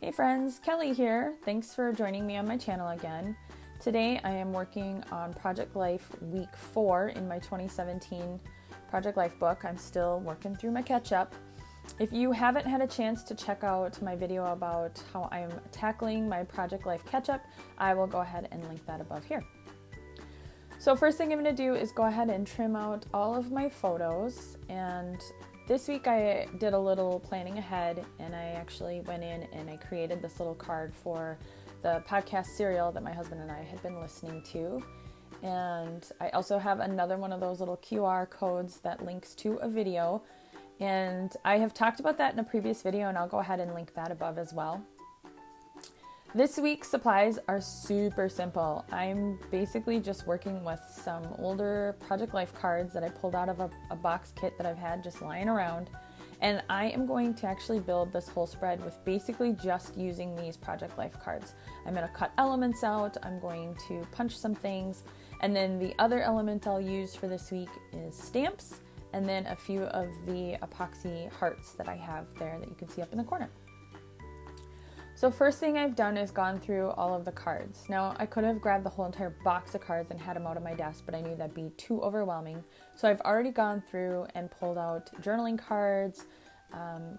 Hey friends, Kelli here. Thanks for joining me on my channel again. Today I am working on Project Life Week 4 in my 2017 Project Life book. I'm still working through my catch-up. If you haven't had a chance to check out my video about how I'm tackling my Project Life catch-up, I will go ahead and link that above here. So first thing I'm going to do is go ahead and trim out all of my photos, and this week I did a little planning ahead, and I actually went in and I created this little card for the podcast serial that my husband and I had been listening to. And I also have another one of those little QR codes that links to a video, and I have talked about that in a previous video, and I'll go ahead and link that above as well. This week's supplies are super simple. I'm basically just working with some older Project Life cards that I pulled out of a box kit that I've had just lying around. And I am going to actually build this whole spread with basically just using these Project Life cards. I'm going to cut elements out, I'm going to punch some things, and then the other element I'll use for this week is stamps, and then a few of the epoxy hearts that I have there that you can see up in the corner. So first thing I've done is gone through all of the cards. Now I could have grabbed the whole entire box of cards and had them out on my desk, but I knew that'd be too overwhelming. So I've already gone through and pulled out journaling cards,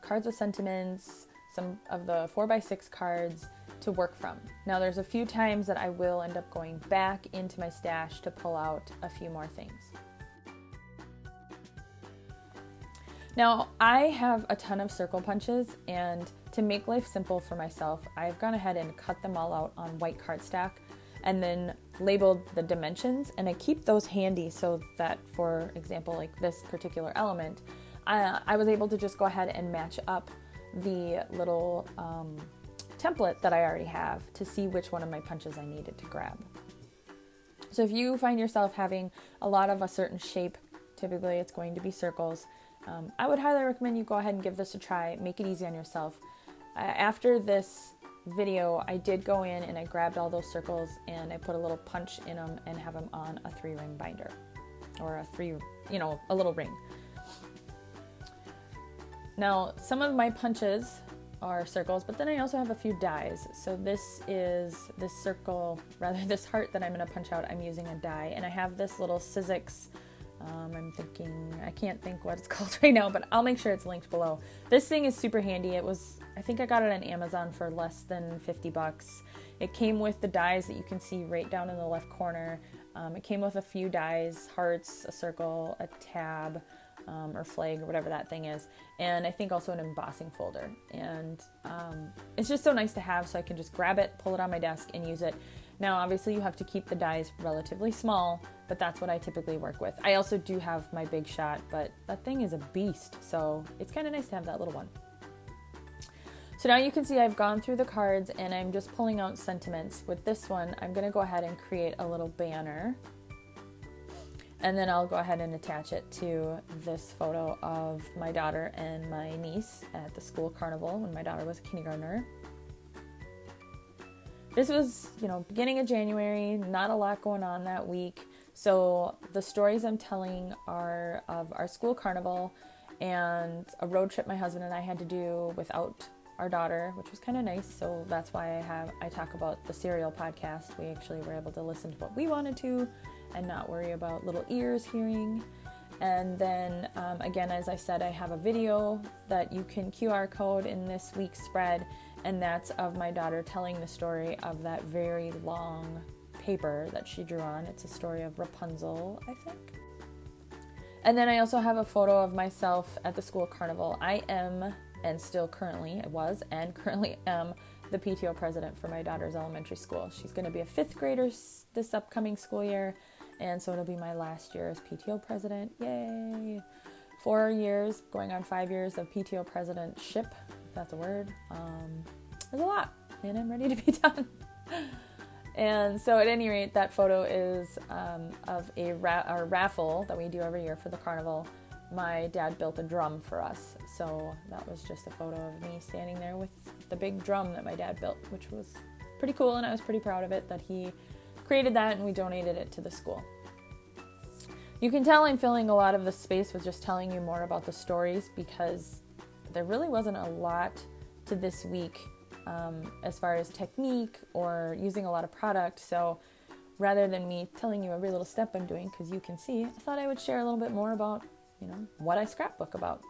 cards with sentiments, some of the 4x6 cards to work from. Now there's a few times that I will end up going back into my stash to pull out a few more things. Now I have a ton of circle punches, and to make life simple for myself, I've gone ahead and cut them all out on white cardstock and then labeled the dimensions, and I keep those handy so that, for example, like this particular element, I was able to just go ahead and match up the little template that I already have to see which one of my punches I needed to grab. So if you find yourself having a lot of a certain shape, typically it's going to be circles, I would highly recommend you go ahead and give this a try. Make it easy on yourself. After this video, I did go in and I grabbed all those circles and I put a little punch in them and have them on a 3-ring binder, or a little ring. Now, some of my punches are circles, but then I also have a few dies. So this heart that I'm going to punch out, I'm using a die, and I have this little Sizzix. I can't think what it's called right now, but I'll make sure it's linked below. This thing is super handy. I think I got it on Amazon for less than $50. It came with the dies that you can see right down in the left corner. It came with a few dies, hearts, a circle, a tab, or flag, or whatever that thing is, and I think also an embossing folder. And it's just so nice to have, so I can just grab it, pull it on my desk, and use it. Now, obviously, you have to keep the dies relatively small, but that's what I typically work with. I also do have my big shot, but that thing is a beast, so it's kind of nice to have that little one. So now you can see I've gone through the cards, and I'm just pulling out sentiments. With this one, I'm going to go ahead and create a little banner, and then I'll go ahead and attach it to this photo of my daughter and my niece at the school carnival when my daughter was a kindergartner. This was, beginning of January, not a lot going on that week. So the stories I'm telling are of our school carnival and a road trip my husband and I had to do without our daughter, which was kind of nice. So that's why I talk about the serial podcast. We actually were able to listen to what we wanted to and not worry about little ears hearing. And then again, as I said, I have a video that you can QR code in this week's spread, and that's of my daughter telling the story of that very long paper that she drew on. It's a story of Rapunzel, I think. And then I also have a photo of myself at the school carnival. I am, and still currently am, the PTO president for my daughter's elementary school. She's going to be a 5th grader this upcoming school year, and so it'll be my last year as PTO president. Yay! 4 years, going on 5 years of PTO presidentship, if that's a word. There's a lot, and I'm ready to be done. And so at any rate, that photo is of our raffle that we do every year for the carnival. My dad built a drum for us, so that was just a photo of me standing there with the big drum that my dad built, which was pretty cool, and I was pretty proud of it that he created that and we donated it to the school. You can tell I'm filling a lot of the space with just telling you more about the stories, because there really wasn't a lot to this week as far as technique or using a lot of product. So rather than me telling you every little step I'm doing, because you can see, I thought I would share a little bit more about, what I scrapbook about.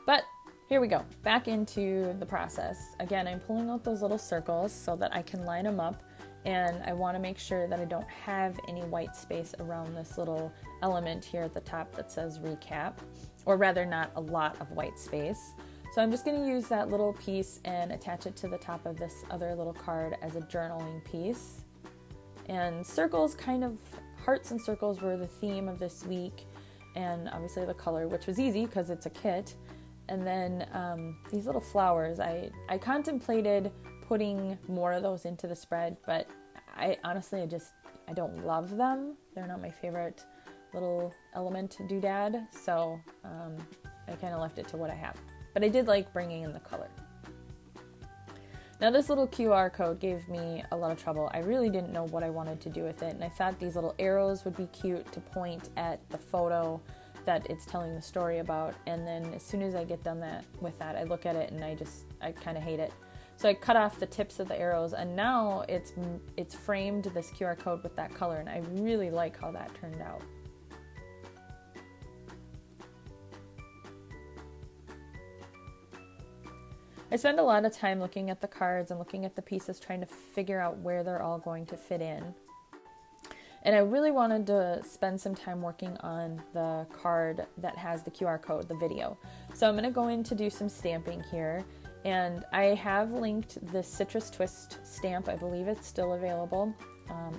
But here we go, back into the process. Again, I'm pulling out those little circles so that I can line them up, and I want to make sure that I don't have any white space around this little element here at the top that says recap, or rather not a lot of white space. So I'm just going to use that little piece and attach it to the top of this other little card as a journaling piece. And circles, kind of hearts and circles, were the theme of this week, and obviously the color, which was easy because it's a kit. And then these little flowers, I contemplated putting more of those into the spread, but I honestly, I don't love them. They're not my favorite little element doodad, so I kind of left it to what I have. But I did like bringing in the color. Now this little QR code gave me a lot of trouble. I really didn't know what I wanted to do with it, and I thought these little arrows would be cute to point at the photo that it's telling the story about, and then as soon as I get done with that, I look at it and I kind of hate it. So I cut off the tips of the arrows, and now it's framed this QR code with that color, and I really like how that turned out. I spend a lot of time looking at the cards and looking at the pieces, trying to figure out where they're all going to fit in. And I really wanted to spend some time working on the card that has the QR code, the video. So I'm going to go in to do some stamping here. And I have linked the Citrus Twist stamp. I believe it's still available.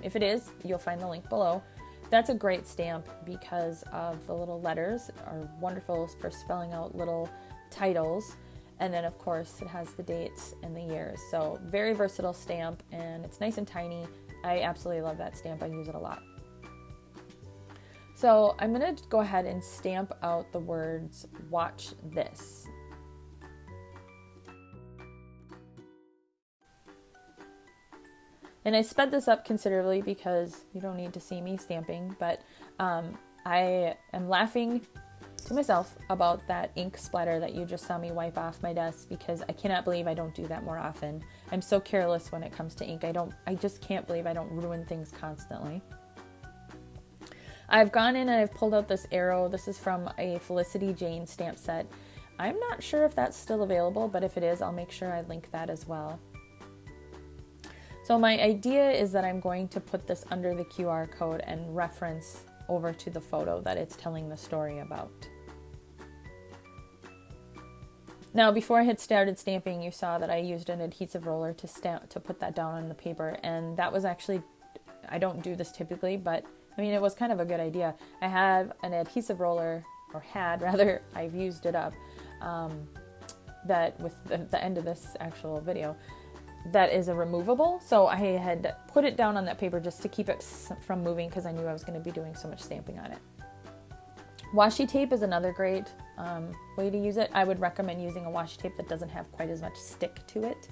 If it is, you'll find the link below. That's a great stamp because of the little letters are wonderful for spelling out little titles. And then, of course, it has the dates and the years. So very versatile stamp, and it's nice and tiny. I absolutely love that stamp. I use it a lot. So I'm going to go ahead and stamp out the words, "Watch this." And I sped this up considerably because you don't need to see me stamping, but I am laughing to myself about that ink splatter that you just saw me wipe off my desk, because I cannot believe I don't do that more often. I'm so careless when it comes to ink. I just can't believe I don't ruin things constantly. I've gone in and I've pulled out this arrow. This is from a Felicity Jane stamp set. I'm not sure if that's still available, but if it is, I'll make sure I link that as well. So my idea is that I'm going to put this under the QR code and reference over to the photo that it's telling the story about. Now, before I had started stamping, you saw that I used an adhesive roller to put that down on the paper, and that was actually, I don't do this typically, but I mean, it was kind of a good idea. I have an adhesive roller, or had rather, I've used it up, that with the end of this actual video, that is a removable. So I had put it down on that paper just to keep it from moving, because I knew I was going to be doing so much stamping on it. Washi tape is another great way to use it. I would recommend using a washi tape that doesn't have quite as much stick to it.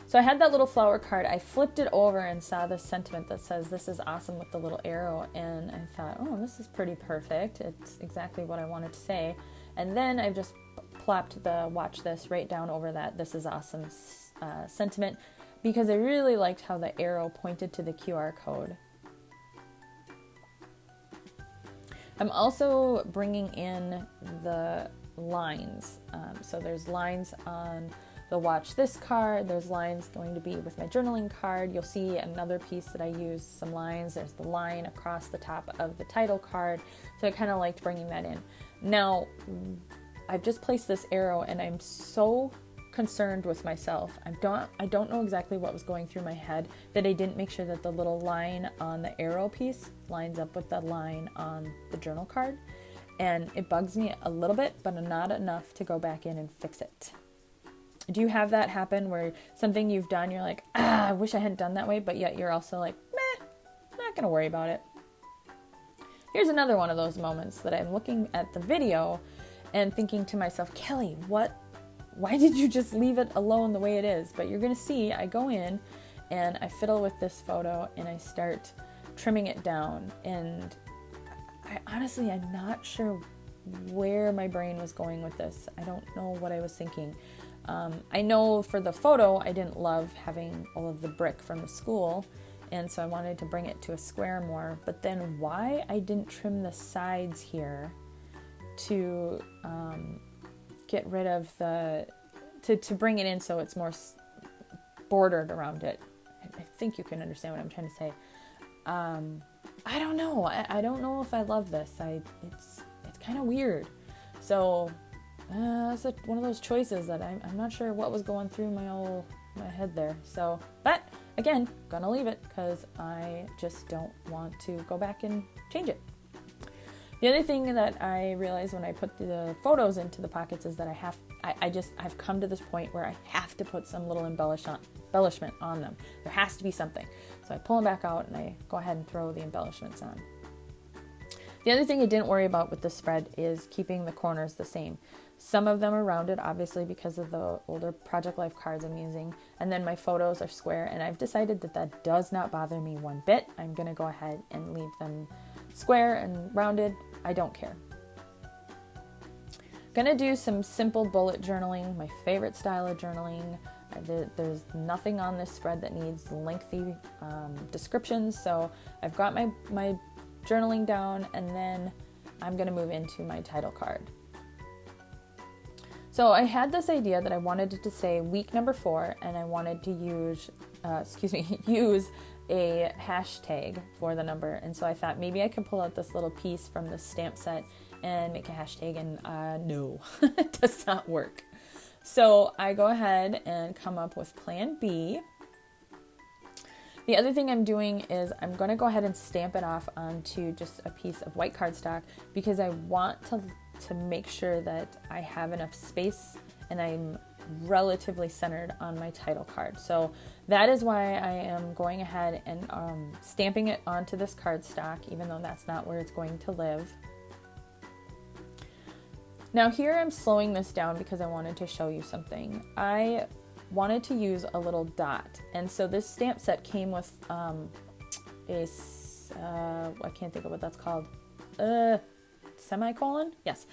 So I had that little flower card. I flipped it over and saw this sentiment that says, "This is awesome," with the little arrow. And I thought, oh, this is pretty perfect. It's exactly what I wanted to say. And then I've just plopped the "watch this" right down over that "this is awesome" sentiment, because I really liked how the arrow pointed to the QR code. I'm also bringing in the lines. So there's lines on the "watch this" card. There's lines going to be with my journaling card. You'll see another piece that I use some lines. There's the line across the top of the title card. So I kind of liked bringing that in. Now, I've just placed this arrow, and I'm so concerned with myself. I don't know exactly what was going through my head, that I didn't make sure that the little line on the arrow piece lines up with the line on the journal card. And it bugs me a little bit, but not enough to go back in and fix it. Do you have that happen where something you've done, you're like, I wish I hadn't done that way, but yet you're also like, meh, not gonna worry about it? Here's another one of those moments that I'm looking at the video and thinking to myself, Kelly, why did you just leave it alone the way it is? But you're going to see, I go in and I fiddle with this photo and I start trimming it down. And I'm not sure where my brain was going with this. I don't know what I was thinking. I know for the photo, I didn't love having all of the brick from the school, and so I wanted to bring it to a square more, but then why I didn't trim the sides here to get rid of to bring it in so it's more bordered around it. I think you can understand what I'm trying to say. I don't know. I don't know if I love this. It's kind of weird. So it's one of those choices that I'm not sure what was going through my head there. So, but again, gonna leave it because I just don't want to go back and change it. The other thing that I realized when I put the photos into the pockets is that I've come to this point where I have to put some little embellishment on them. There has to be something. So I pull them back out and I go ahead and throw the embellishments on. The other thing I didn't worry about with this spread is keeping the corners the same. Some of them are rounded, obviously, because of the older Project Life cards I'm using. And then my photos are square, and I've decided that does not bother me one bit. I'm going to go ahead and leave them square and rounded. I don't care. Gonna do some simple bullet journaling, my favorite style of journaling. There's nothing on this spread that needs lengthy descriptions, so I've got my journaling down, and then I'm gonna move into my title card. So I had this idea that I wanted it to say week number 4, and I wanted to use a hashtag for the number. And so I thought maybe I could pull out this little piece from the stamp set and make a hashtag, and no, it does not work. So I go ahead and come up with plan B. The other thing I'm doing is I'm going to go ahead and stamp it off onto just a piece of white cardstock because I want to make sure that I have enough space and I'm relatively centered on my title card. So that is why I am going ahead and stamping it onto this cardstock, even though that's not where it's going to live. Now here I'm slowing this down because I wanted to show you something. I wanted to use a little dot, and so this stamp set came with I can't think of what that's called, semicolon? Yes.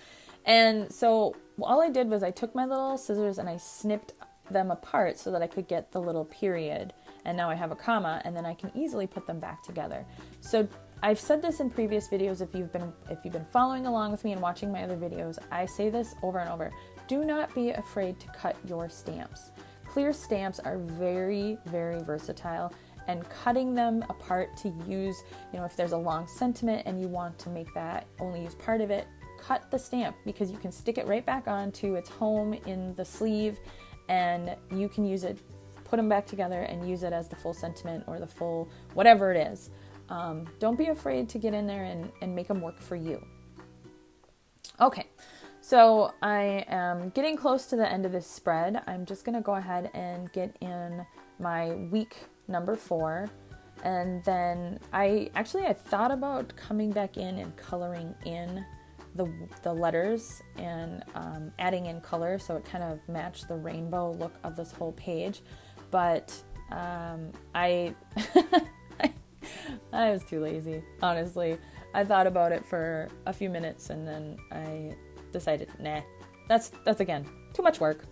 And so all I did was I took my little scissors and I snipped them apart so that I could get the little period, and now I have a comma, and then I can easily put them back together. So I've said this in previous videos. If you've been following along with me and watching my other videos, I say this over and over. Do not be afraid to cut your stamps. Clear stamps are very, very versatile, and cutting them apart to use, if there's a long sentiment and you want to make that only use part of it, cut the stamp, because you can stick it right back onto its home in the sleeve, and you can use it, put them back together and use it as the full sentiment or the full whatever it is. Don't be afraid to get in there and make them work for you. Okay, so I am getting close to the end of this spread. I'm just going to go ahead and get in my week number 4. And then I thought about coming back in and coloring in the letters and adding in color so it kind of matched the rainbow look of this whole page. But I was too lazy, honestly. I thought about it for a few minutes and then I decided, nah, that's again, too much work.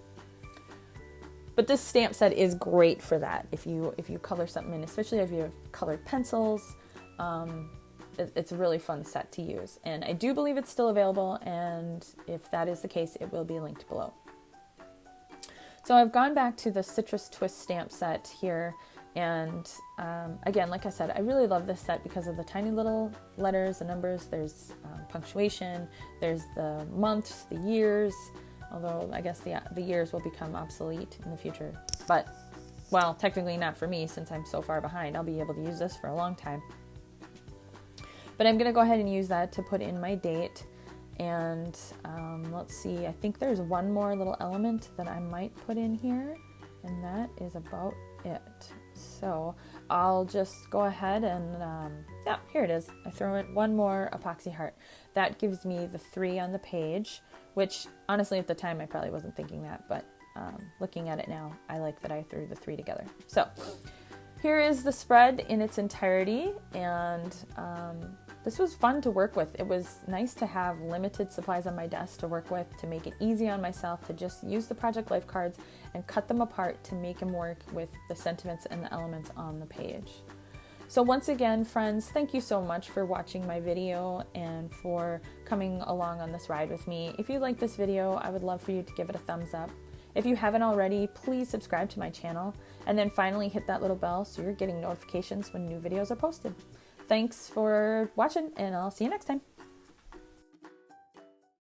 But this stamp set is great for that. If you color something in, especially if you have colored pencils, it's a really fun set to use. And I do believe it's still available, and if that is the case, it will be linked below. So I've gone back to the Citrus Twist stamp set here, and again, like I said, I really love this set because of the tiny little letters, the numbers, there's punctuation, there's the months, the years, although I guess the years will become obsolete in the future. But, well, technically not for me since I'm so far behind. I'll be able to use this for a long time. But I'm going to go ahead and use that to put in my date. And let's see, I think there's one more little element that I might put in here, and that is about it. So I'll just go ahead and, yeah, here it is. I throw in one more epoxy heart. That gives me the 3 on the page, which honestly at the time I probably wasn't thinking that, but looking at it now, I like that I threw the 3 together. So here is the spread in its entirety, and this was fun to work with. It was nice to have limited supplies on my desk to work with, to make it easy on myself, to just use the Project Life cards and cut them apart to make them work with the sentiments and the elements on the page. So once again, friends, thank you so much for watching my video and for coming along on this ride with me. If you like this video, I would love for you to give it a thumbs up. If you haven't already, please subscribe to my channel, and then finally hit that little bell so you're getting notifications when new videos are posted. Thanks for watching, and I'll see you next time.